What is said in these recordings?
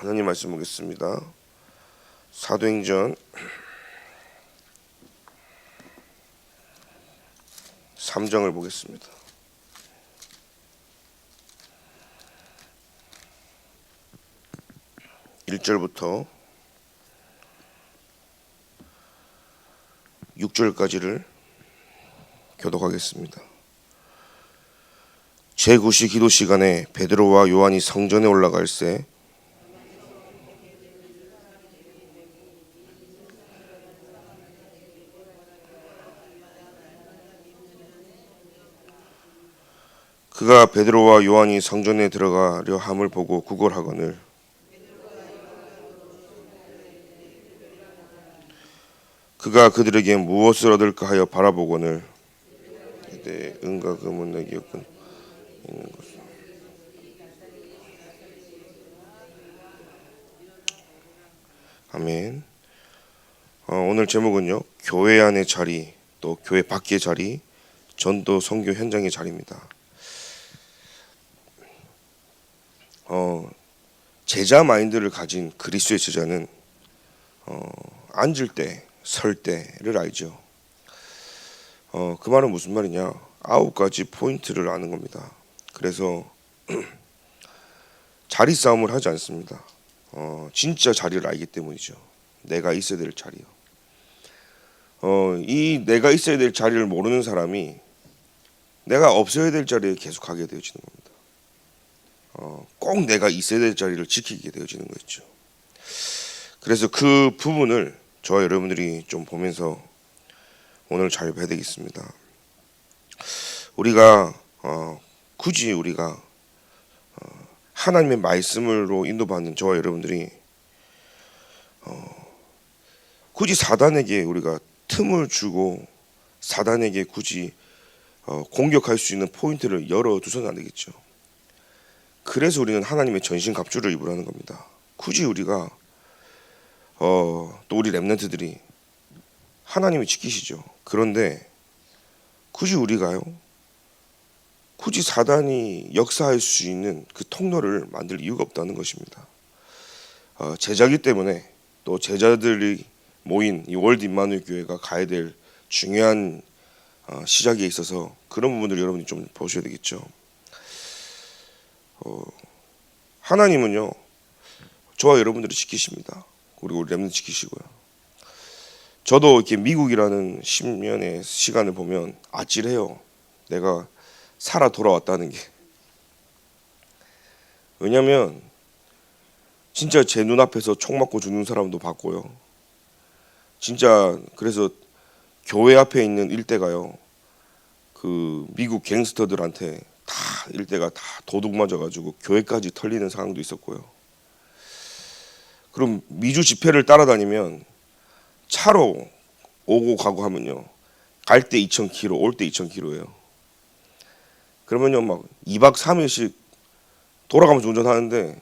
하나님 말씀 보겠습니다. 사도행전 3장을 보겠습니다. 1절부터 6절까지를 교독하겠습니다. 제9시 기도 시간에 베드로와 요한이 성전에 올라갈새 그가 베드로와 요한이 성전에 들어가려 함을 보고 구걸하거늘 그가 그들에게 무엇을 얻을까 하여 바라보거늘 이때 은과 금은 내게 없군 있는 것은 아멘. 오늘 제목은요, 교회 안의 자리 또 교회 밖의 자리, 전도 선교 현장의 자리입니다. 제자 마인드를 가진 그리스도의 제자는 앉을 때, 설 때를 알죠. 그 말은 무슨 말이냐? 9가지 포인트를 아는 겁니다. 그래서 자리 싸움을 하지 않습니다. 진짜 자리를 알기 때문이죠. 내가 있어야 될 자리요. 이 내가 있어야 될 자리를 모르는 사람이 내가 없어야 될 자리에 계속 가게 되어지는 겁니다. 꼭 내가 있어야 될 자리를 지키게 되어지는 거죠. 그래서 그 부분을 저와 여러분들이 좀 보면서 오늘 잘 봐야 되겠습니다. 우리가 굳이 우리가 하나님의 말씀으로 인도받는 저와 여러분들이 굳이 사단에게 우리가 틈을 주고 사단에게 굳이 공격할 수 있는 포인트를 열어두서는 안 되겠죠. 그래서 우리는 하나님의 전신갑주를 입으라는 겁니다. 굳이 우리가 또 우리 렘넌트들이 하나님이 지키시죠. 그런데 굳이 우리가요, 굳이 사단이 역사할 수 있는 그 통로를 만들 이유가 없다는 것입니다. 제자기 때문에 또 제자들이 모인 이 월드 임마누엘 교회가 가야 될 중요한 시작에 있어서 그런 부분들을 여러분이 좀 보셔야 되겠죠. 하나님은요, 저와 여러분들을 지키십니다. 그리고 우리 렘넌트 지키시고요. 저도 이렇게 미국이라는 10년의 시간을 보면 아찔해요. 내가 살아 돌아왔다는 게. 왜냐면 진짜 제 눈앞에서 총 맞고 죽는 사람도 봤고요. 진짜 그래서 교회 앞에 있는 일대가요, 그 미국 갱스터들한테 다 일대가 다 도둑 맞아가지고 교회까지 털리는 상황도 있었고요. 그럼 미주 집회를 따라다니면 차로 오고 가고 하면요, 갈 때 2,000km, 올 때 2,000km예요. 그러면요, 막 2박 3일씩 돌아가면서 운전하는데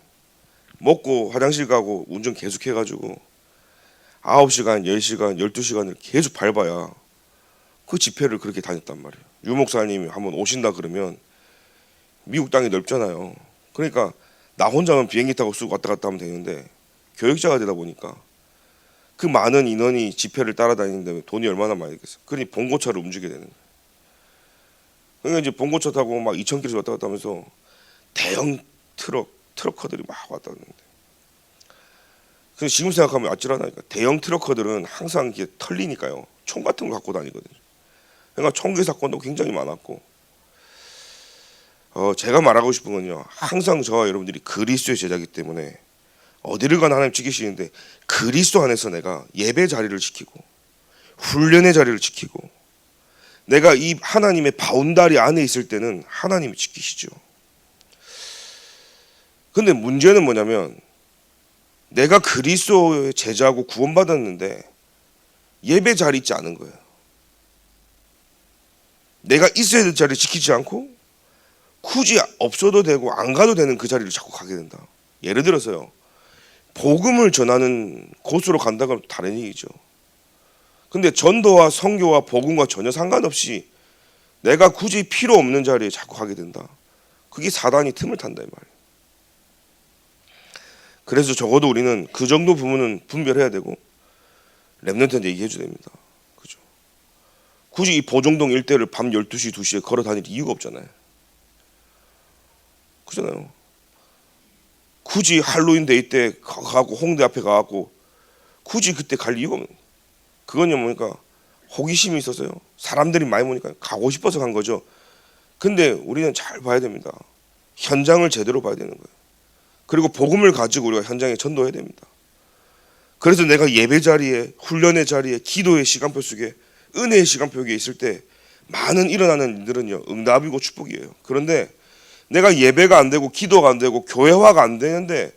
먹고 화장실 가고 운전 계속 해가지고 9시간, 10시간, 12시간을 계속 밟아야 그 집회를 그렇게 다녔단 말이에요. 유 목사님이 한번 오신다 그러면 미국 땅이 넓잖아요. 그러니까 나 혼자만 비행기 타고 쑥 왔다 갔다 하면 되는데 교역자가 되다 보니까 그 많은 인원이 집회를 따라다니는데 돈이 얼마나 많이 들겠어요. 그러니 봉고차를 움직이게 되는 거예요. 그러니까 이제 봉고차 타고 막 2,000km 왔다 갔다 하면서 대형 트럭커들이 막 왔다 갔는데, 그래서 지금 생각하면 아찔하다니까. 대형 트럭커들은 항상 이게 털리니까요, 총 같은 거 갖고 다니거든요. 그러니까 총기 사건도 굉장히 많았고, 제가 말하고 싶은 건요, 항상 저와 여러분들이 그리스도의 제자이기 때문에 어디를 가나 하나님 지키시는데 그리스도 안에서 내가 예배 자리를 지키고 훈련의 자리를 지키고 내가 이 하나님의 바운다리 안에 있을 때는 하나님이 지키시죠. 근데 문제는 뭐냐면 내가 그리스도의 제자고 구원받았는데 예배 자리 있지 않은 거예요. 내가 있어야 될 자리를 지키지 않고 굳이 없어도 되고 안 가도 되는 그 자리를 자꾸 가게 된다. 예를 들어서요, 복음을 전하는 곳으로 간다고 하면 다른 얘기죠. 근데 전도와 선교와 복음과 전혀 상관없이 내가 굳이 필요 없는 자리에 자꾸 가게 된다. 그게 사단이 틈을 탄다 이 말이에요. 그래서 적어도 우리는 그 정도 부분은 분별해야 되고 랩런트한테 얘기해 줘야 됩니다. 그죠? 굳이 이 보정동 일대를 밤 12시, 2시에 걸어 다닐 이유가 없잖아요. 그잖아요. 굳이 할로윈 데이 때 가고 홍대 앞에 가고 굳이 그때 갈 이유가 없는. 그건요 뭐니까 호기심이 있어서요. 사람들이 많이 보니까 가고 싶어서 간 거죠. 근데 우리는 잘 봐야 됩니다. 현장을 제대로 봐야 되는 거예요. 그리고 복음을 가지고 우리가 현장에 전도해야 됩니다. 그래서 내가 예배 자리에, 훈련의 자리에, 기도의 시간표 속에, 은혜의 시간표에 있을 때 많은 일어나는 일들은요 응답이고 축복이에요. 그런데 내가 예배가 안 되고 기도가 안 되고 교회화가 안 되는데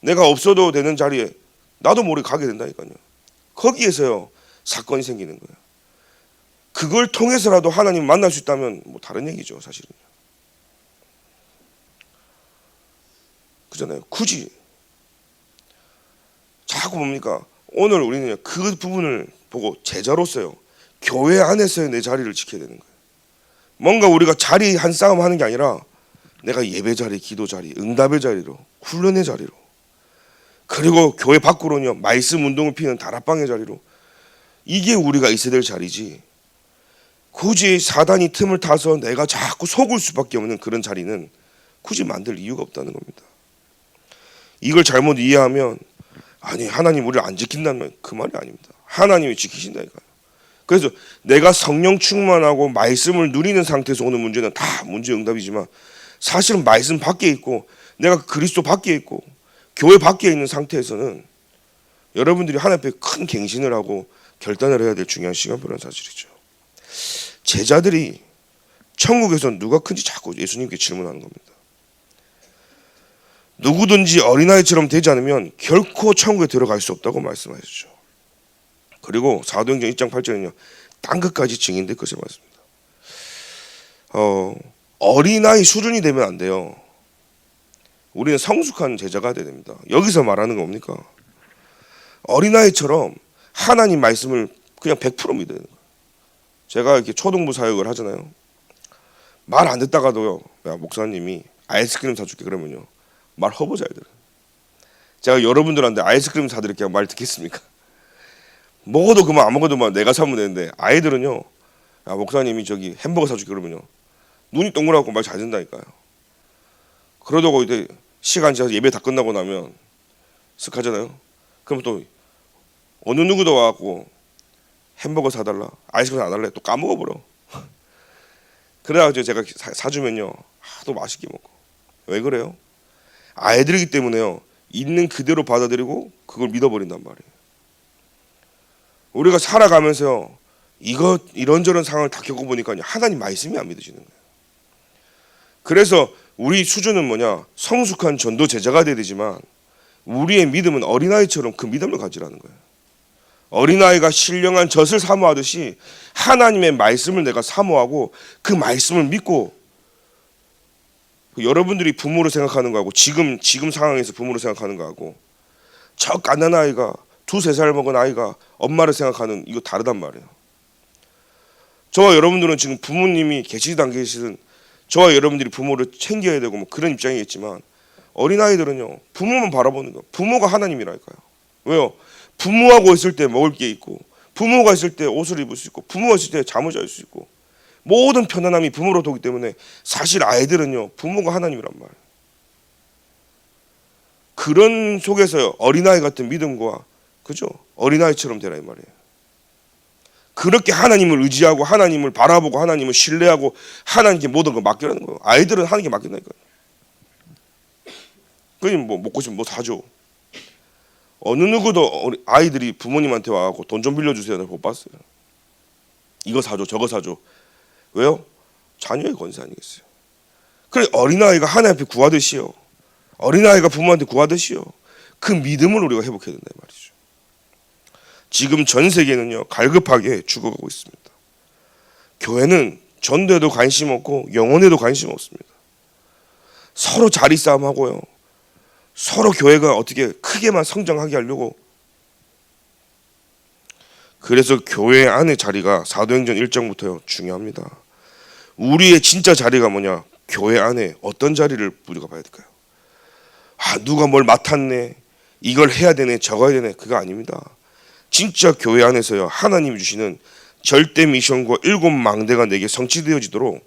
내가 없어도 되는 자리에 나도 모르게 가게 된다니까요. 거기에서요 사건이 생기는 거예요. 그걸 통해서라도 하나님 만날 수 있다면 뭐 다른 얘기죠 사실은. 그잖아요. 굳이 자꾸 뭡니까? 오늘 우리는 그 부분을 보고 제자로서요 교회 안에서의 내 자리를 지켜야 되는 거예요. 뭔가 우리가 자리 한 싸움 하는 게 아니라 내가 예배 자리, 기도 자리, 응답의 자리로, 훈련의 자리로, 그리고 교회 밖으로는요 말씀 운동을 피는 다락방의 자리로, 이게 우리가 있어야 될 자리지. 굳이 사단이 틈을 타서 내가 자꾸 속을 수밖에 없는 그런 자리는 굳이 만들 이유가 없다는 겁니다. 이걸 잘못 이해하면 아니 하나님 우리를 안 지킨다는 그 말이 아닙니다. 하나님이 지키신다니까요. 그래서 내가 성령 충만하고 말씀을 누리는 상태에서 오는 문제는 다 문제 응답이지만 사실은 말씀 밖에 있고 내가 그리스도 밖에 있고 교회 밖에 있는 상태에서는 여러분들이 하나님 앞에 큰 갱신을 하고 결단을 해야 될 중요한 시간표라는 사실이죠. 제자들이 천국에서 누가 큰지 자꾸 예수님께 질문하는 겁니다. 누구든지 어린아이처럼 되지 않으면 결코 천국에 들어갈 수 없다고 말씀하셨죠. 그리고 사도행전 1장 8절에는요 땅 끝까지 증인될 것을 말씀합니다. 어린아이 수준이 되면 안 돼요. 우리는 성숙한 제자가 돼야 됩니다. 여기서 말하는 건 뭡니까? 어린아이처럼 하나님 말씀을 그냥 100% 믿어야 돼요. 제가 이렇게 초등부 사역을 하잖아요. 말 안 듣다가도요 야 목사님이 아이스크림 사줄게 그러면요 말 허버지 아이들은. 제가 여러분들한테 아이스크림 사드릴게요 말 듣겠습니까? 먹어도 그만 안 먹어도 그만 내가 사면 되는데 아이들은요 야 목사님이 저기 햄버거 사줄게 그러면요 눈이 동그랗고 말 잘 듣는다니까요. 그러다가 이제 시간 지나서 예배 다 끝나고 나면 쓱 하잖아요. 그럼 또 어느 누구도 와갖고 햄버거 사달라 아이스크림 안 할래 또 까먹어버려. 그래가지고 제가 사주면요 하도 맛있게 먹고. 왜 그래요? 아이들이기 때문에요 있는 그대로 받아들이고 그걸 믿어버린단 말이에요. 우리가 살아가면서요 이런저런 상황을 다 겪어보니까 하나님 말씀이 안 믿어지는 거예요. 그래서 우리 수준은 뭐냐 성숙한 전도 제자가 돼야 되지만 우리의 믿음은 어린아이처럼 그 믿음을 가지라는 거예요. 어린아이가 신령한 젖을 사모하듯이 하나님의 말씀을 내가 사모하고 그 말씀을 믿고. 여러분들이 부모로 생각하는 거하고 지금 상황에서 부모로 생각하는 거하고 저 갓난 아이가 2-3살 먹은 아이가 엄마를 생각하는 이거 다르단 말이에요. 저와 여러분들은 지금 부모님이 계시든 안 계시든 저와 여러분들이 부모를 챙겨야 되고 뭐 그런 입장이겠지만 어린아이들은요 부모만 바라보는 거예요. 부모가 하나님이라니까요. 왜요? 부모하고 있을 때 먹을 게 있고 부모가 있을 때 옷을 입을 수 있고 부모가 있을 때 잠을 잘 수 있고 모든 편안함이 부모로부터 오기 때문에 사실 아이들은요 부모가 하나님이란 말이에요. 그런 속에서요 어린아이 같은 믿음과 그죠? 어린아이처럼 되라 이 말이에요. 그렇게 하나님을 의지하고 하나님을 바라보고 하나님을 신뢰하고 하나님께 모든 걸 맡기라는 거예요. 아이들은 하나님께 맡긴다니까요. 그냥 뭐 먹고 싶으면 뭐 사줘. 어느 누구도 아이들이 부모님한테 와갖고 돈 좀 빌려주세요 못 봤어요. 이거 사줘 저거 사줘. 왜요? 자녀의 권세 아니겠어요. 그래 어린아이가 하나님 앞에 구하듯이요 어린아이가 부모한테 구하듯이요 그 믿음을 우리가 회복해야 된다 말이죠. 지금 전 세계는요 갈급하게 죽어가고 있습니다. 교회는 전도에도 관심 없고 영혼에도 관심 없습니다. 서로 자리 싸움하고요 서로 교회가 어떻게 크게만 성장하게 하려고. 그래서 교회 안의 자리가 사도행전 1장부터요 중요합니다. 우리의 진짜 자리가 뭐냐? 교회 안에 어떤 자리를 우리가 봐야 될까요? 누가 뭘 맡았네, 이걸 해야 되네 저거 해야 되네 그거 아닙니다. 진짜 교회 안에서요 하나님이 주시는 절대 미션과 7망대가 내게 성취되어지도록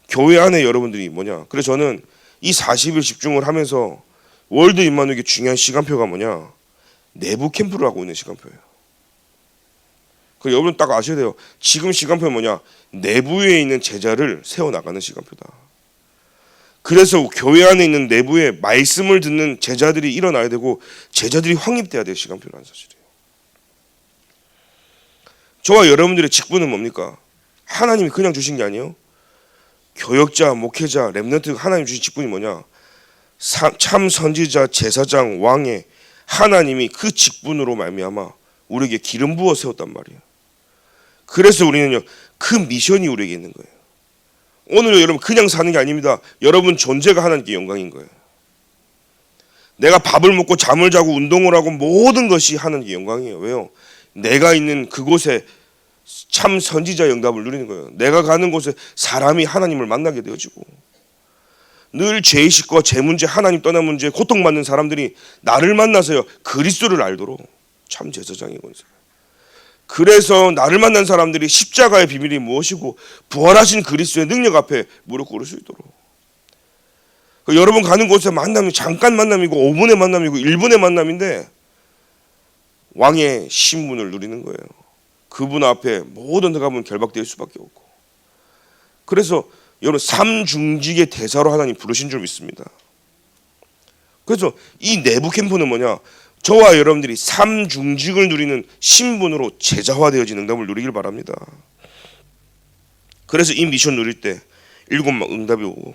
교회 안에 여러분들이 뭐냐. 그래서 저는 이 40일 집중을 하면서 월드 임마누엘의 중요한 시간표가 뭐냐. 내부 캠프를 하고 있는 시간표예요. 그 여러분 딱 아셔야 돼요. 지금 시간표는 뭐냐. 내부에 있는 제자를 세워나가는 시간표다. 그래서 교회 안에 있는 내부에 말씀을 듣는 제자들이 일어나야 되고 제자들이 확립돼야 될 시간표라는 사실이에요. 저와 여러분들의 직분은 뭡니까? 하나님이 그냥 주신 게 아니에요. 교역자, 목회자, 렘넌트 하나님 주신 직분이 뭐냐? 참 선지자, 제사장, 왕의 하나님이 그 직분으로 말미암아 우리에게 기름 부어 세웠단 말이에요. 그래서 우리는요 그 미션이 우리에게 있는 거예요. 오늘 여러분 그냥 사는 게 아닙니다. 여러분 존재가 하나님께 영광인 거예요. 내가 밥을 먹고 잠을 자고 운동을 하고 모든 것이 하나님께 영광이에요. 왜요? 내가 있는 그곳에 참 선지자 영답을 누리는 거예요. 내가 가는 곳에 사람이 하나님을 만나게 되어지고 늘 죄의식과 죄 문제, 하나님 떠난 문제, 고통받는 사람들이 나를 만나서요 그리스도를 알도록 참 제사장이고 있어요. 그래서 나를 만난 사람들이 십자가의 비밀이 무엇이고 부활하신 그리스도의 능력 앞에 무릎 꿇을 수 있도록. 여러분 가는 곳에 만남이 잠깐 만남이고 5분의 만남이고 1분의 만남인데 왕의 신분을 누리는 거예요. 그분 앞에 모든 데가면 결박될 수밖에 없고. 그래서 여러분 삼중직의 대사로 하나님 부르신 줄 믿습니다. 그래서 이 내부 캠프는 뭐냐. 저와 여러분들이 삼중직을 누리는 신분으로 제자화되어진 응답을 누리길 바랍니다. 그래서 이 미션 누릴 때 7 응답이 오고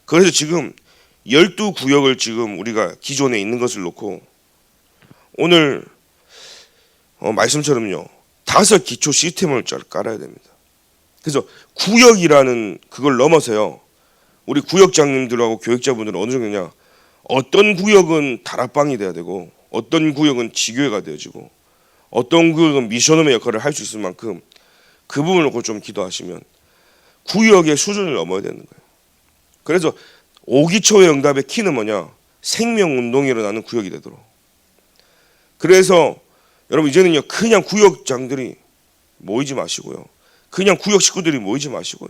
그래서 지금 12구역을 지금 우리가 기존에 있는 것을 놓고 오늘 말씀처럼요 5 기초 시스템을 깔아야 됩니다. 그래서 구역이라는 그걸 넘어서요 우리 구역장님들하고 교육자분들은 어느 정도냐 어떤 구역은 다락방이 돼야 되고 어떤 구역은 지교회가 되어지고 어떤 구역은 미션홈의 역할을 할 수 있을 만큼 그 부분을 놓고 좀 기도하시면 구역의 수준을 넘어야 되는 거예요. 그래서 5기초의 응답의 키는 뭐냐 생명운동이 일어나는 구역이 되도록. 그래서 여러분 이제는요 그냥 구역장들이 모이지 마시고요 그냥 구역 식구들이 모이지 마시고요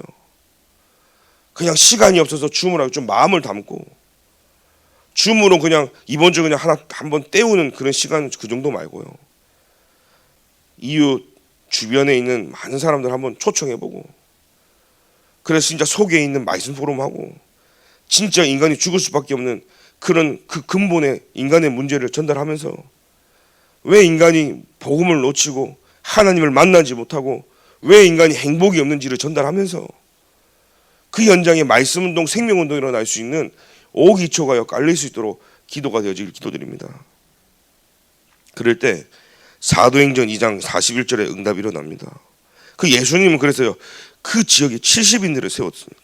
그냥 시간이 없어서 줌으로 좀 마음을 담고 줌으로 그냥 이번 주 그냥 한번 때우는 그런 시간 그 정도 말고요. 이웃 주변에 있는 많은 사람들 한번 초청해보고 그래서 진짜 속에 있는 말씀 포럼하고 진짜 인간이 죽을 수밖에 없는 그런 그 근본의 인간의 문제를 전달하면서 왜 인간이 복음을 놓치고 하나님을 만나지 못하고 왜 인간이 행복이 없는지를 전달하면서 그 현장에 말씀운동, 생명운동이 일어날 수 있는 5기초가 깔릴 수 있도록 기도가 되어지길 기도드립니다. 그럴 때 사도행전 2장 41절에 응답이 일어납니다. 그 예수님은 그래서요 그 지역에 70인들을 세웠습니다.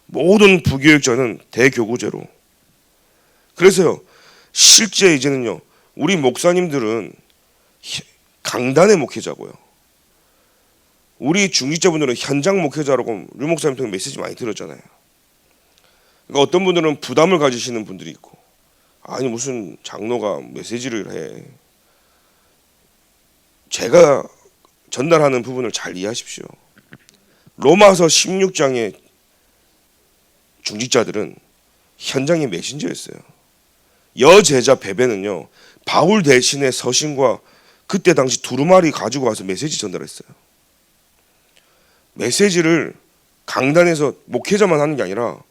모든 부교육자는 대교구제로. 그래서요 실제 이제는요 우리 목사님들은 강단의 목회자고요 우리 중직자분들은 현장 목회자라고 류 목사님 통해 메시지 많이 들었잖아요. 그러니까 어떤 분들은 부담을 가지시는 분들이 있고 아니 무슨 장로가 메시지를 해. 제가 전달하는 부분을 잘 이해하십시오. 로마서 16장의 중직자들은 현장의 메신저였어요. 여제자 베베는요 바울 대신에 서신과 그때 당시 두루마리 가지고 와서 메시지 전달했어요. 메시지를 강단에서 목회자만 하는 게 아니라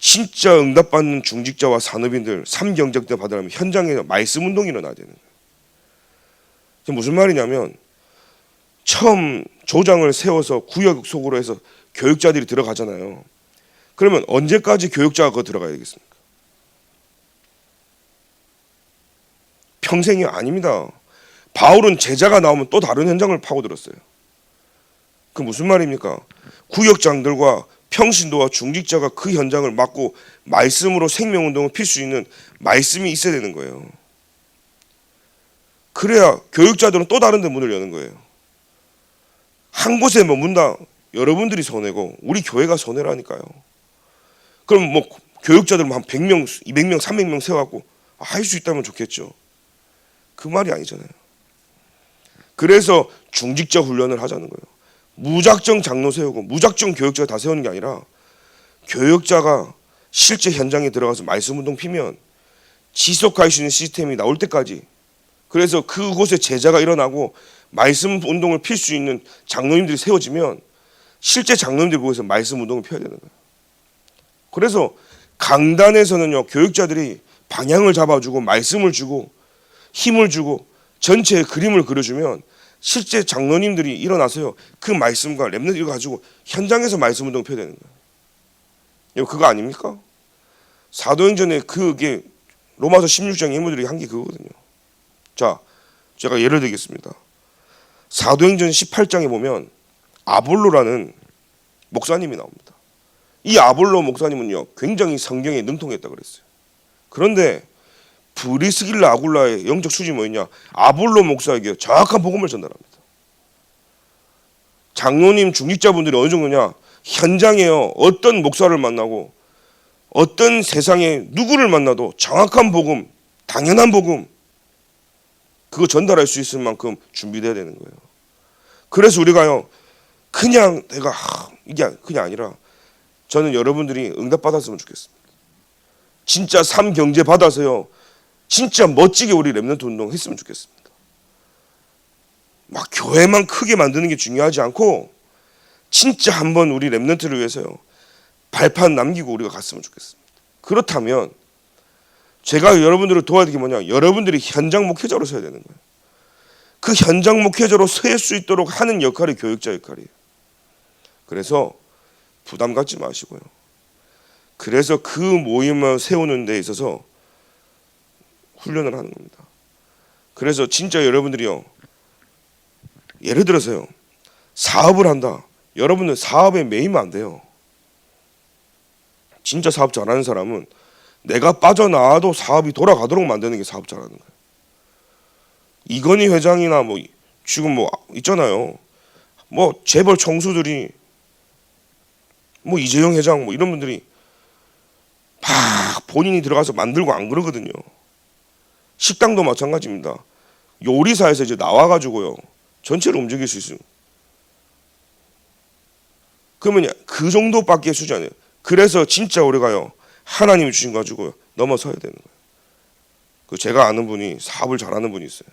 진짜 응답받는 중직자와 산업인들, 삼경작들 받으려면 현장에서 말씀 운동이 일어나야 되는 거예요. 무슨 말이냐면 처음 조장을 세워서 구역 속으로 해서 교육자들이 들어가잖아요. 그러면 언제까지 교육자가 거기 들어가야 되겠습니까? 평생이 아닙니다. 바울은 제자가 나오면 또 다른 현장을 파고들었어요. 그 무슨 말입니까? 구역장들과 평신도와 중직자가 그 현장을 맡고 말씀으로 생명운동을 필 수 있는 말씀이 있어야 되는 거예요. 그래야 교육자들은 또 다른 데 문을 여는 거예요. 한 곳에 머문다 여러분들이 손해고 우리 교회가 손해라니까요. 그럼 뭐 교육자들 한 100명, 200명, 300명 세워갖고 할 수 있다면 좋겠죠. 그 말이 아니잖아요. 그래서 중직자 훈련을 하자는 거예요. 무작정 장로 세우고 무작정 교역자가 다 세우는 게 아니라 교역자가 실제 현장에 들어가서 말씀 운동 피면 지속할 수 있는 시스템이 나올 때까지, 그래서 그곳에 제자가 일어나고 말씀 운동을 필 수 있는 장로님들이 세워지면 실제 장로님들 보고서 말씀 운동을 펴야 되는 거예요. 그래서 강단에서는요, 교육자들이 방향을 잡아주고 말씀을 주고 힘을 주고 전체의 그림을 그려주면 실제 장로님들이 일어나서요, 그 말씀과 렘넌트를 가지고 현장에서 말씀 운동을 펴야 되는 거예요. 그거 아닙니까? 사도행전에 그게 로마서 16장 인물들이 한 게 그거거든요. 자, 제가 예를 들겠습니다. 사도행전 18장에 보면 아볼로라는 목사님이 나옵니다. 이 아볼로 목사님은요, 굉장히 성경에 능통했다고 그랬어요. 그런데 브리스길라 아굴라의 영적 수준이 뭐였냐? 아볼로 목사에게 정확한 복음을 전달합니다. 장로님 중직자분들이 어느 정도냐? 현장에요, 어떤 목사를 만나고 어떤 세상에 누구를 만나도 정확한 복음, 당연한 복음, 그거 전달할 수 있을 만큼 준비돼야 되는 거예요. 그래서 우리가요, 그냥 내가 이게 그냥 아니라 저는 여러분들이 응답 받았으면 좋겠습니다. 진짜 삼경제 받아서요, 진짜 멋지게 우리 렘넌트 운동 했으면 좋겠습니다. 막 교회만 크게 만드는 게 중요하지 않고 진짜 한번 우리 렘넌트를 위해서요, 발판 남기고 우리가 갔으면 좋겠습니다. 그렇다면 제가 여러분들을 도와야 될 게 뭐냐? 여러분들이 현장 목회자로 서야 되는 거예요. 그 현장 목회자로 설 수 있도록 하는 역할이 교육자 역할이에요. 그래서 부담 갖지 마시고요. 그래서 그 모임을 세우는 데 있어서 훈련을 하는 겁니다. 그래서 진짜 여러분들이요, 예를 들어서요, 사업을 한다. 여러분들 사업에 매이면 안 돼요. 진짜 사업 잘하는 사람은 내가 빠져나와도 사업이 돌아가도록 만드는 게 사업자라는 거예요. 이건희 회장이나 뭐 지금 뭐 있잖아요. 뭐 재벌 총수들이 뭐 이재용 회장 뭐 이런 분들이 막 본인이 들어가서 만들고 안 그러거든요. 식당도 마찬가지입니다. 요리사에서 이제 나와가지고요, 전체를 움직일 수 있어요. 그러면 그 정도밖에 수지 않아요. 그래서 진짜 우리가요, 하나님이 주신 거 가지고 넘어서야 되는 거예요. 그 제가 아는 분이 사업을 잘하는 분이 있어요.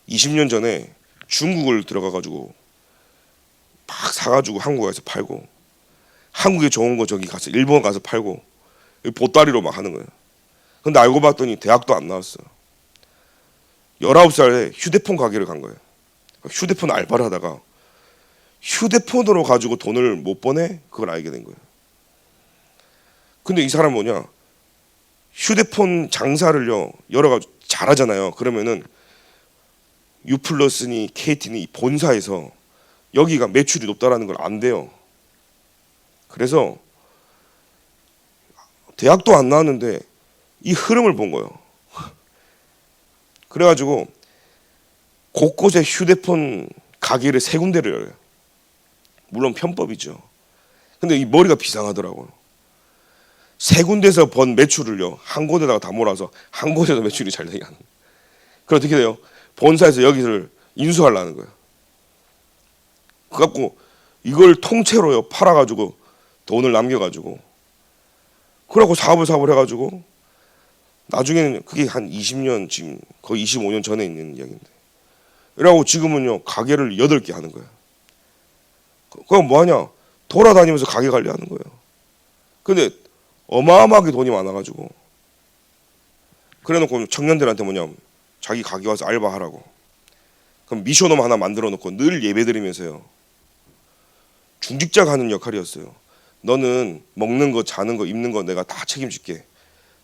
20년 전에 중국을 들어가가지고 막 사가지고 한국에서 팔고, 한국에 좋은 거 저기 가서 일본 가서 팔고 보따리로 막 하는 거예요. 근데 알고 봤더니 대학도 안 나왔어요. 19살에 휴대폰 가게를 간 거예요. 휴대폰 알바를 하다가 휴대폰으로 가지고 돈을 못 버네? 그걸 알게 된 거예요. 근데 이 사람은 뭐냐? 휴대폰 장사를요, 여러 가지 잘하잖아요. 그러면은 유플러스니 KT니 본사에서 여기가 매출이 높다라는 걸 안 돼요. 그래서 대학도 안 나왔는데 이 흐름을 본 거예요. 그래가지고 곳곳에 휴대폰 가게를 3군데를 열어요. 물론 편법이죠. 근데 이 머리가 비상하더라고요. 3군데서 번 매출을요, 한 곳에다가 다 몰아서 한 곳에서 매출이 잘 되게 하는. 그럼 어떻게 돼요? 본사에서 여기를 인수하려는 거예요. 그래갖고 이걸 통째로요 팔아가지고 돈을 남겨가지고, 그래갖고 사업을 해가지고 나중에는 그게 한 20년, 지금 거의 25년 전에 있는 이야기인데, 이러고 지금은요 가게를 8개 하는 거예요. 그럼 뭐하냐? 돌아다니면서 가게 관리하는 거예요. 근데 어마어마하게 돈이 많아가지고, 그래놓고 청년들한테 뭐냐면 자기 가게 와서 알바하라고. 그럼 미션홈 하나 만들어 놓고 늘 예배 드리면서요, 중직자가 하는 역할이었어요. 너는 먹는 거, 자는 거, 입는 거 내가 다 책임질게.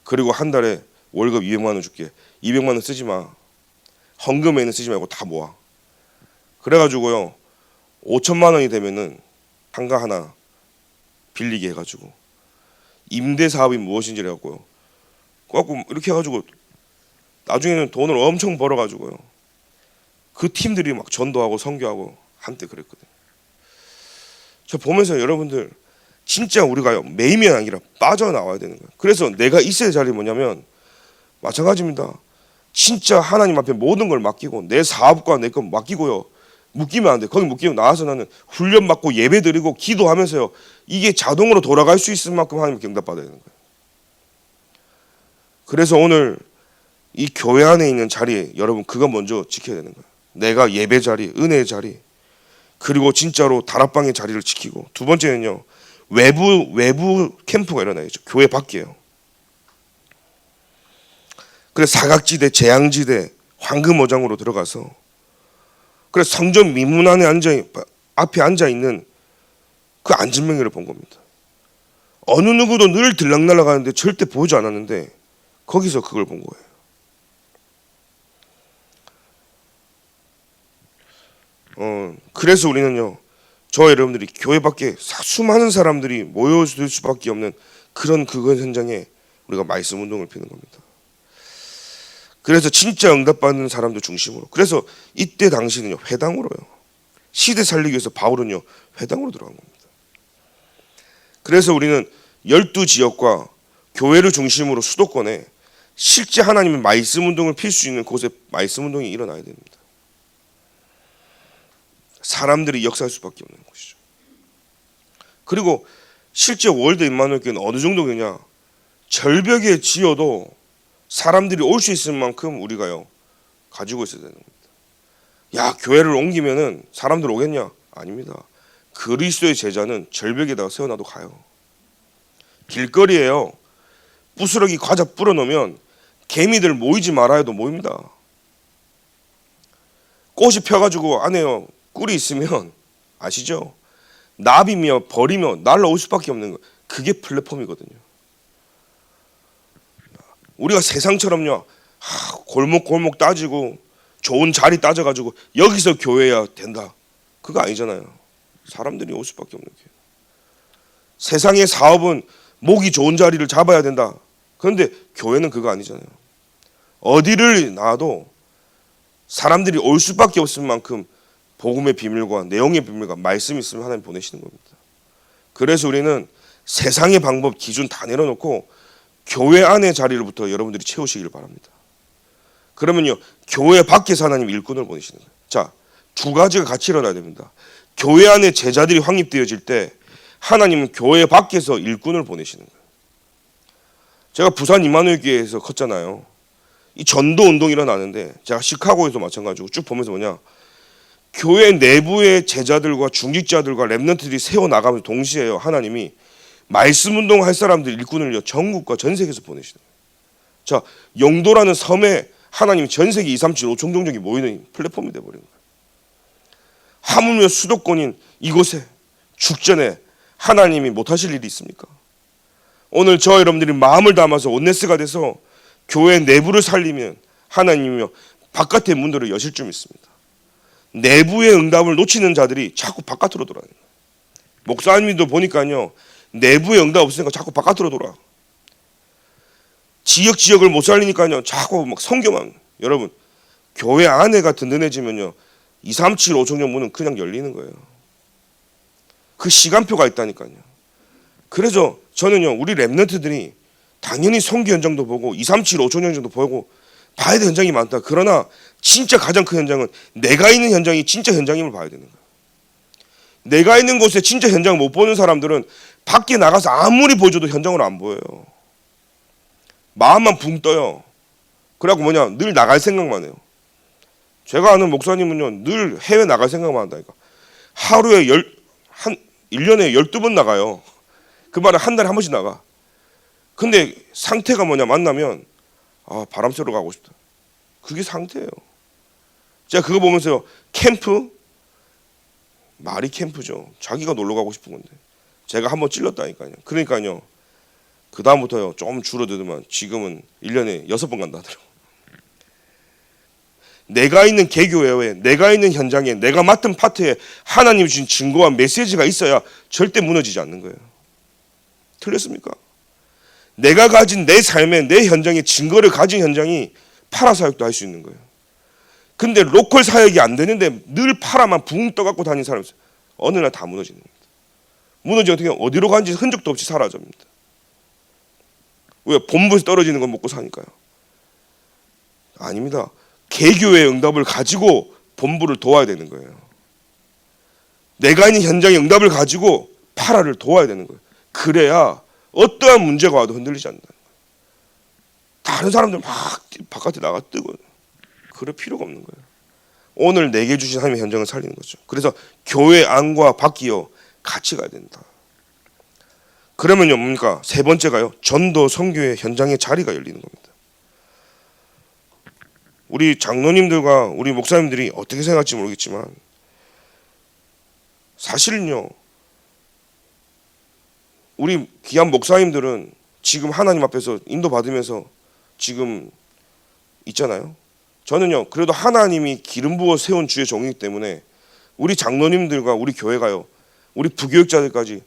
그리고 한 달에 월급 200만 원 줄게. 200만 원 쓰지 마. 헌금에는 쓰지 말고 다 모아. 그래가지고요 5천만 원이 되면은 상가 하나 빌리게 해가지고, 임대 사업이 무엇인지 해갖고요, 그래갖고 이렇게 해가지고 나중에는 돈을 엄청 벌어가지고요, 그 팀들이 막 전도하고 선교하고 한때 그랬거든요. 저 보면서 여러분들 진짜 우리가요 매이면 아니라 빠져나와야 되는 거예요. 그래서 내가 있어야 될 자리 뭐냐면 마찬가지입니다. 진짜 하나님 앞에 모든 걸 맡기고 내 사업과 내 것 맡기고요. 묶이면 안 돼. 거기 묶이면 나와서 나는 훈련 받고 예배 드리고 기도하면서요. 이게 자동으로 돌아갈 수 있을 만큼 하나님께 응답받아야 되는 거예요. 그래서 오늘 이 교회 안에 있는 자리에 여러분 그거 먼저 지켜야 되는 거예요. 내가 예배 자리, 은혜의 자리, 그리고 진짜로 다락방의 자리를 지키고, 두 번째는요. 외부 캠프가 일어나야죠. 교회 밖에요. 그래서 사각지대, 재앙지대, 황금어장으로 들어가서 그래서 성전 미문 안에 앞에 앉아 있는 그 안진뱅이를 본 겁니다. 어느 누구도 늘 들락날락 하는데 절대 보지 않았는데 거기서 그걸 본 거예요. 그래서 우리는요, 저와 여러분들이 교회 밖에 수많은 사람들이 모여들 수밖에 없는 그런 현장에 우리가 말씀 운동을 피는 겁니다. 그래서 진짜 응답받는 사람들 중심으로. 그래서 이때 당시는요, 회당으로요. 시대 살리기 위해서 바울은요, 회당으로 들어간 겁니다. 그래서 우리는 12지역과 교회를 중심으로 수도권에 실제 하나님의 말씀 운동을 필 수 있는 곳에 말씀 운동이 일어나야 됩니다. 사람들이 역사할 수밖에 없는 곳이죠. 그리고 실제 월드 임마누엘 교회는 어느 정도냐, 절벽에 지어도 사람들이 올 수 있을 만큼 우리가요 가지고 있어야 되는 겁니다. 야, 교회를 옮기면은 사람들 오겠냐? 아닙니다. 그리스도의 제자는 절벽에다가 세워놔도 가요. 길거리에요 부스러기 과자 뿌려놓으면 개미들 모이지 말아야도 모입니다. 꽃이 펴가지고 안에요 꿀이 있으면 아시죠? 나비며 벌이며 날라올 수밖에 없는 거. 그게 플랫폼이거든요. 우리가 세상처럼요 골목골목 따지고 좋은 자리 따져가지고 여기서 교회야 된다, 그거 아니잖아요. 사람들이 올 수밖에 없는 게. 세상의 사업은 목이 좋은 자리를 잡아야 된다. 그런데 교회는 그거 아니잖아요. 어디를 놔도 사람들이 올 수밖에 없을 만큼 복음의 비밀과 내용의 비밀과 말씀이 있으면 하나님 보내시는 겁니다. 그래서 우리는 세상의 방법 기준 다 내려놓고 교회 안의 자리로부터 여러분들이 채우시길 바랍니다. 그러면요 교회 밖에서 하나님 일꾼을 보내시는 거예요. 자, 두 가지가 같이 일어나야 됩니다. 교회 안에 제자들이 확립되어질 때 하나님은 교회 밖에서 일꾼을 보내시는 거예요. 제가 부산 임마누엘 교회에서 컸잖아요. 이 전도 운동이 일어나는데 제가 시카고에서 마찬가지고 쭉 보면서 교회 내부의 제자들과 중직자들과 렘넌트들이 세워나가면서 동시에요 하나님이 말씀 운동할 사람들 일꾼을요 전국과 전 세계에서 보내시는 거예요. 자, 영도라는 섬에 하나님이 전 세계 2, 3, 7, 5천 종족이 모이는 플랫폼이 되어버린 거예요. 하물며 수도권인 이곳에 죽전에 하나님이 못하실 일이 있습니까? 오늘 저 여러분들이 마음을 담아서 온네스가 돼서 교회 내부를 살리면 하나님이요 바깥의 문들을 여실 줄 믿습니다. 내부의 응답을 놓치는 자들이 자꾸 바깥으로 돌아요. 목사님도 보니까요 내부의 응답 없으니까 자꾸 바깥으로 돌아. 지역을 못 살리니까요 자꾸 막 성교만. 여러분 교회 안에가 든든해지면요 2, 3, 7, 5천 문은 그냥 열리는 거예요. 그 시간표가 있다니까요. 그래서 저는요 우리 렘넌트들이 당연히 성교 현장도 보고 2, 3, 7, 5천 현장도 보고 봐야 될 현장이 많다. 그러나 진짜 가장 큰 현장은 내가 있는 현장이 진짜 현장임을 봐야 되는 거예요. 내가 있는 곳에 진짜 현장을 못 보는 사람들은 밖에 나가서 아무리 보여줘도 현장으로 안 보여요. 마음만 붕 떠요. 그래갖고 늘 나갈 생각만 해요. 제가 아는 목사님은요 늘 해외 나갈 생각만 한다니까. 하루에 1년에 12번 나가요. 그 말은 한 달에 한 번씩 나가. 근데 상태가 만나면 바람 쐬러 가고 싶다. 그게 상태예요. 제가 그거 보면서요 캠프? 말이 캠프죠. 자기가 놀러 가고 싶은 건데. 제가 한번 찔렀다니까요. 그러니까요 그 다음부터요 좀 줄어들더만 지금은 1년에 6번 간다더라고요. 내가 있는 개교회에 내가 있는 현장에 내가 맡은 파트에 하나님이 주신 증거와 메시지가 있어야 절대 무너지지 않는 거예요. 틀렸습니까? 내가 가진 내 삶에 내 현장에 증거를 가진 현장이 파라 사역도 할 수 있는 거예요. 근데 로컬 사역이 안 되는데 늘 파라만 붕 떠갖고 다니는 사람이 있어요. 어느 날 다 무너지는 겁니다. 무너지면 어떻게 어디로 간지 흔적도 없이 사라집니다. 왜? 본부에서 떨어지는 건 먹고 사니까요. 아닙니다. 개교의 응답을 가지고 본부를 도와야 되는 거예요. 내가 있는 현장의 응답을 가지고 파라를 도와야 되는 거예요. 그래야 어떠한 문제가 와도 흔들리지 않는다. 다른 사람들 막 바깥에 나가 뜨고 그럴 필요가 없는 거예요. 오늘 내게 주신 하나님의 현장을 살리는 거죠. 그래서 교회 안과 밖이요 같이 가야 된다. 그러면요 뭡니까? 세 번째가요 전도 선교의 현장의 자리가 열리는 겁니다. 우리 장로님들과 우리 목사님들이 어떻게 생각할지 모르겠지만 사실은요 우리 귀한 목사님들은 지금 하나님 앞에서 인도받으면서 지금 있잖아요. 저는요 그래도 하나님이 기름 부어 세운 주의 종이기 때문에 우리 장로님들과 우리 교회가요 우리 부교육자들까지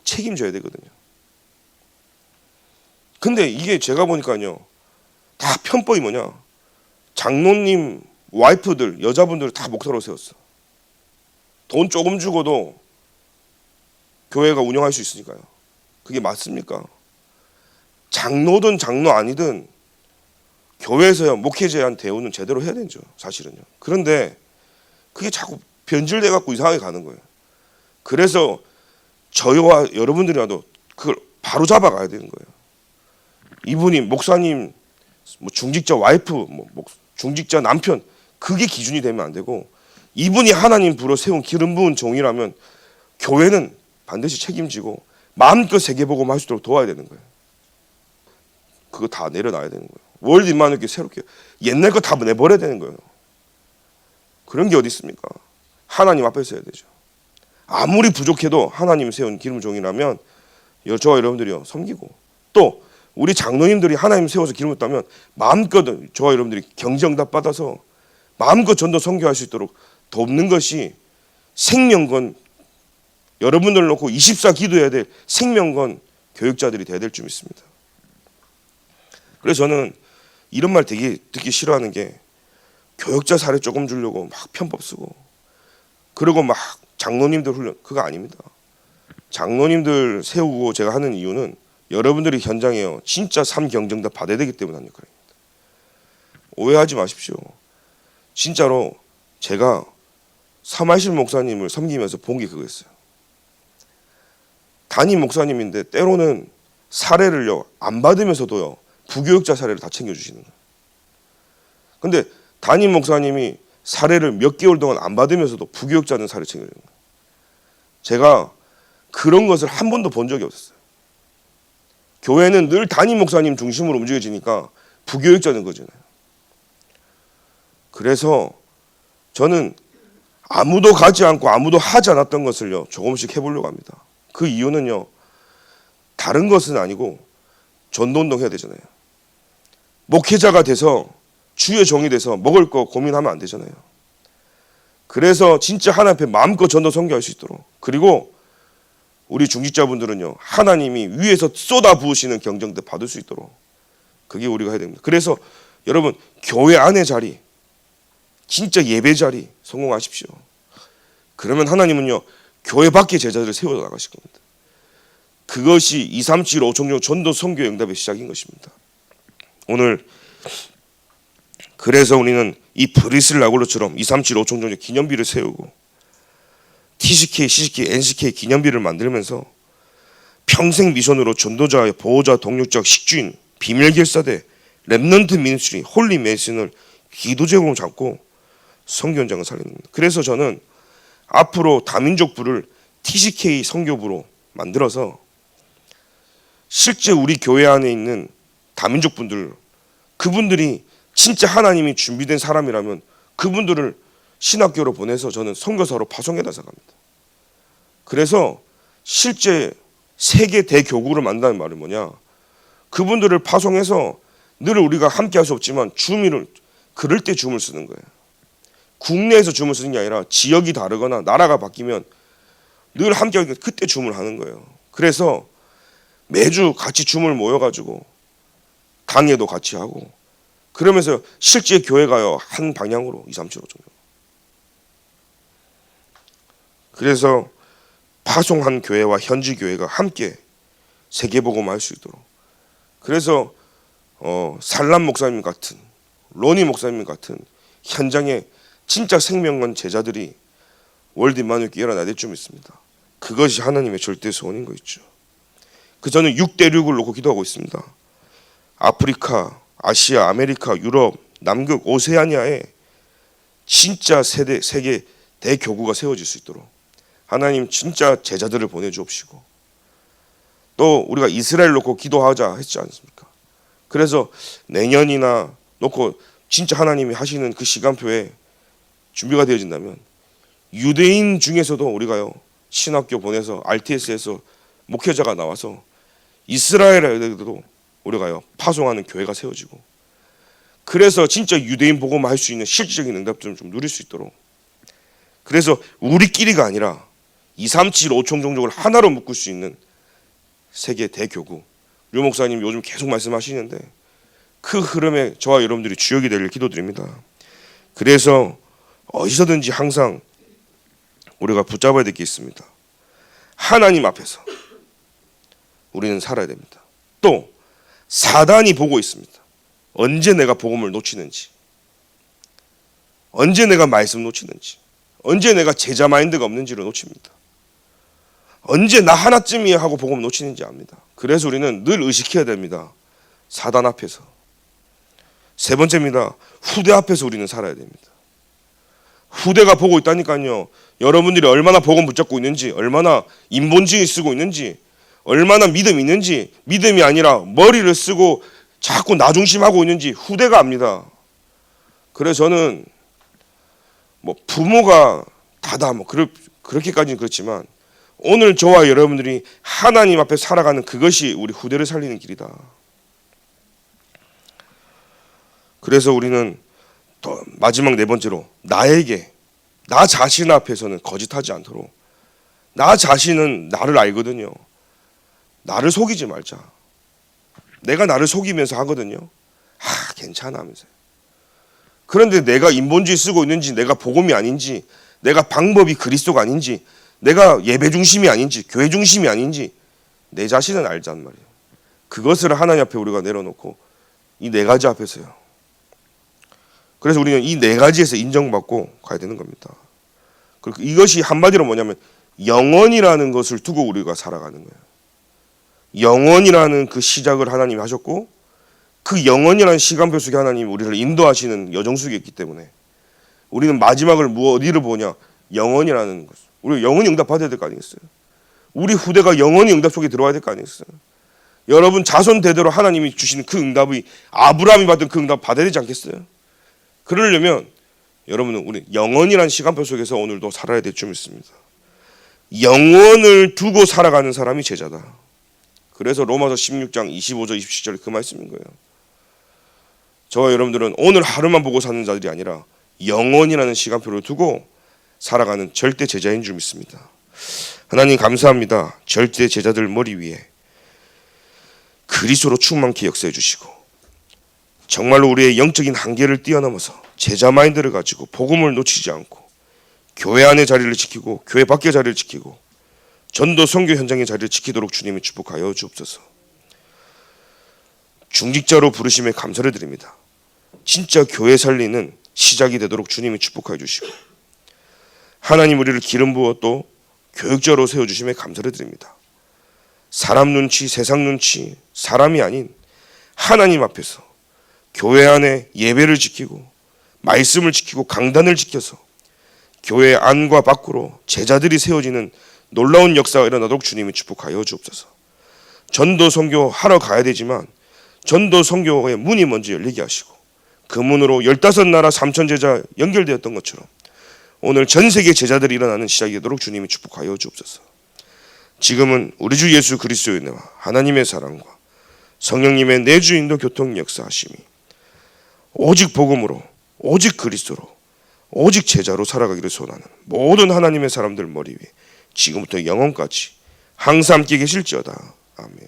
책임져야 되거든요. 근데 이게 제가 보니까요 다 편법이 뭐냐, 장로님 와이프들 여자분들을 다 목사로 세웠어. 돈 조금 주고도 교회가 운영할 수 있으니까요. 그게 맞습니까? 장로든 장로 아니든 교회에서요 목회자에 대한 대우는 제대로 해야 되죠 사실은요. 그런데 그게 자꾸 변질돼 갖고 이상하게 가는 거예요. 그래서 저희와 여러분들이라도 그걸 바로 잡아가야 되는 거예요. 이분이 목사님 뭐 중직자 와이프 뭐 중직자 남편 그게 기준이 되면 안 되고 이분이 하나님 불어 세운 기름 부은 종이라면 교회는 반드시 책임지고 마음껏 세계복음 할 수 있도록 도와야 되는 거예요. 그거 다 내려놔야 되는 거예요. 월드만 이렇게 새롭게 옛날 거 다 내버려야 되는 거예요. 그런 게 어디 있습니까? 하나님 앞에서 해야 되죠. 아무리 부족해도 하나님 세운 기름 종이라면 저와 여러분들이요 섬기고 또 우리 장로님들이 하나님 세워서 기름을 따면 마음껏 저와 여러분들이 경정답 받아서 마음껏 전도 선교할 수 있도록 돕는 것이 생명건 여러분들 놓고 24 기도해야 될 생명건 교육자들이 돼야 될 줄 믿습니다. 그래서 저는 이런 말 되게 듣기 싫어하는 게 교육자 사례 조금 주려고 막 편법 쓰고 그리고 막 장로님들 훈련 그거 아닙니다. 장로님들 세우고 제가 하는 이유는 여러분들이 현장에요 진짜 삶 경정답 받아야 되기 때문에 하는 역할입니다. 오해하지 마십시오. 진짜로 제가 사마실 목사님을 섬기면서 본 게 그거였어요. 담임 목사님인데 때로는 사례를요 안 받으면서도요 부교육자 사례를 다 챙겨주시는 거예요. 근데 담임 목사님이 사례를 몇 개월 동안 안 받으면서도 부교육자는 사례를 챙겨주는 거예요. 제가 그런 것을 한 번도 본 적이 없었어요. 교회는 늘 담임 목사님 중심으로 움직여지니까 부교육자는 거잖아요. 그래서 저는 아무도 가지 않고 아무도 하지 않았던 것을요 조금씩 해보려고 합니다. 그 이유는요 다른 것은 아니고 전도운동 해야 되잖아요. 목회자가 돼서 주의 종이 돼서 먹을 거 고민하면 안 되잖아요. 그래서 진짜 하나님 앞에 마음껏 전도 선교할 수 있도록 그리고 우리 중직자분들은요 하나님이 위에서 쏟아 부으시는 경정대 받을 수 있도록 그게 우리가 해야 됩니다. 그래서 여러분 교회 안의 자리 진짜 예배 자리 성공하십시오. 그러면 하나님은요 교회 밖에 제자들을 세워 나가실 겁니다. 그것이 237 5청정 전도 선교 응답의 시작인 것입니다. 오늘 그래서 우리는 이 브리슬 라굴로처럼 237 5청정 기념비를 세우고 TCK, CCK, NCK 기념비를 만들면서 평생 미션으로 전도자, 보호자, 동력자, 식주인, 비밀결사대, 렘넌트 미니스트리, 홀리 메이슨을 기도 제공으로 잡고 선교 현장을 살리는 겁니다. 그래서 저는 앞으로 다민족부를 TCK 선교부로 만들어서 실제 우리 교회 안에 있는 다민족분들 그분들이 진짜 하나님이 준비된 사람이라면 그분들을 신학교로 보내서 저는 선교사로 파송해다 생각합니다. 그래서 실제 세계 대교구를 만든다는 말은 뭐냐, 그분들을 파송해서 늘 우리가 함께 할 수 없지만 줌을 그럴 때 줌을 쓰는 거예요. 국내에서 줌을 쓰는 게 아니라 지역이 다르거나 나라가 바뀌면 늘 함께 하니까 그때 줌을 하는 거예요. 그래서 매주 같이 줌을 모여가지고 강의도 같이 하고 그러면서 실제 교회가요 한 방향으로 2, 3, 7, 5 정도. 그래서 파송한 교회와 현지 교회가 함께 세계복음을 할 수 있도록. 그래서 살람 목사님 같은 로니 목사님 같은 현장에 진짜 생명건 제자들이 월드 임마누엘교회 일어나야 될 줄 믿습니다. 그것이 하나님의 절대 소원인 거 있죠. 저는 6대륙을 놓고 기도하고 있습니다. 아프리카, 아시아, 아메리카, 유럽, 남극, 오세아니아에 진짜 세계 대교구가 세워질 수 있도록 하나님 진짜 제자들을 보내주옵시고, 또 우리가 이스라엘 놓고 기도하자 했지 않습니까? 그래서 내년이나 놓고 진짜 하나님이 하시는 그 시간표에 준비가 되어진다면 유대인 중에서도 우리가요 신학교 보내서 RTS에서 목회자가 나와서 이스라엘에도 우리가요 파송하는 교회가 세워지고, 그래서 진짜 유대인 복음을 할 수 있는 실질적인 응답들을 좀 누릴 수 있도록, 그래서 우리끼리가 아니라 2, 3, 7, 5총 종족을 하나로 묶을 수 있는 세계 대교구, 류 목사님 요즘 계속 말씀하시는데 그 흐름에 저와 여러분들이 주역이 되길 기도드립니다. 그래서 어디서든지 항상 우리가 붙잡아야 될 게 있습니다. 하나님 앞에서 우리는 살아야 됩니다. 또 사단이 보고 있습니다. 언제 내가 복음을 놓치는지, 언제 내가 말씀 놓치는지, 언제 내가 제자 마인드가 없는지를 놓칩니다. 언제 나 하나쯤이야 하고 복음 놓치는지 압니다. 그래서 우리는 늘 의식해야 됩니다. 사단 앞에서. 세 번째입니다. 후대 앞에서 우리는 살아야 됩니다. 후대가 보고 있다니까요. 여러분들이 얼마나 복음 붙잡고 있는지, 얼마나 인본주의 쓰고 있는지, 얼마나 믿음이 있는지, 믿음이 아니라 머리를 쓰고 자꾸 나 중심하고 있는지 후대가 압니다. 그래서 저는 뭐 부모가 다다 뭐 그렇게까지는 그렇지만 오늘 저와 여러분들이 하나님 앞에 살아가는 그것이 우리 후대를 살리는 길이다. 그래서 우리는 또 마지막 네 번째로 나 자신 앞에서는 거짓하지 않도록, 나 자신은 나를 알거든요. 나를 속이지 말자. 내가 나를 속이면서 하거든요. 괜찮아 하면서요. 그런데 내가 인본주의 쓰고 있는지, 내가 복음이 아닌지, 내가 방법이 그리스도가 아닌지, 내가 예배 중심이 아닌지, 교회 중심이 아닌지 내 자신은 알자는 말이에요. 그것을 하나님 앞에 우리가 내려놓고 이 네 가지 앞에서요. 그래서 우리는 이 네 가지에서 인정받고 가야 되는 겁니다. 그리고 이것이 한마디로 뭐냐면 영원이라는 것을 두고 우리가 살아가는 거예요. 영원이라는 그 시작을 하나님이 하셨고, 그 영원이라는 시간표 속에 하나님이 우리를 인도하시는 여정수에 있기 때문에 우리는 마지막을 어디를 보냐? 영원이라는 것. 우리가 영원히 응답 받아야 될 거 아니겠어요? 우리 후대가 영원히 응답 속에 들어와야 될 거 아니겠어요? 여러분 자손 대대로 하나님이 주시는 그 응답이 아브라함이 받은 그 응답 받아야 되지 않겠어요? 그러려면 여러분은 우리 영원이라는 시간표 속에서 오늘도 살아야 될 줄 믿습니다. 영원을 두고 살아가는 사람이 제자다. 그래서 로마서 16장 25절 27절 그 말씀인 거예요. 저와 여러분들은 오늘 하루만 보고 사는 자들이 아니라 영원이라는 시간표를 두고 살아가는 절대 제자인 줄 믿습니다. 하나님 감사합니다. 절대 제자들 머리 위에 그리스도로 충만케 역사해 주시고, 정말로 우리의 영적인 한계를 뛰어넘어서 제자 마인드를 가지고 복음을 놓치지 않고 교회 안의 자리를 지키고 교회 밖의 자리를 지키고 전도 선교 현장의 자리를 지키도록 주님이 축복하여 주옵소서. 중직자로 부르심에 감사를 드립니다. 진짜 교회 살리는 시작이 되도록 주님이 축복하여 주시고, 하나님 우리를 기름 부어 또 교육자로 세워주심에 감사를 드립니다. 사람 눈치, 세상 눈치, 사람이 아닌 하나님 앞에서 교회 안에 예배를 지키고 말씀을 지키고 강단을 지켜서 교회 안과 밖으로 제자들이 세워지는 놀라운 역사가 일어나도록 주님이 축복하여 주옵소서. 전도 선교 하러 가야 되지만 전도 선교의 문이 먼저 열리게 하시고, 그 문으로 15나라 3천 제자 연결되었던 것처럼 오늘 전 세계 제자들이 일어나는 시작이 되도록 주님이 축복하여 주옵소서. 지금은 우리 주 예수 그리스도의 은혜와 하나님의 사랑과 성령님의 내주인도 교통 역사하심이 오직 복음으로, 오직 그리스도로, 오직 제자로 살아가기를 소원하는 모든 하나님의 사람들 머리 위에 지금부터 영원까지 항상 함께 계실지어다. 아멘.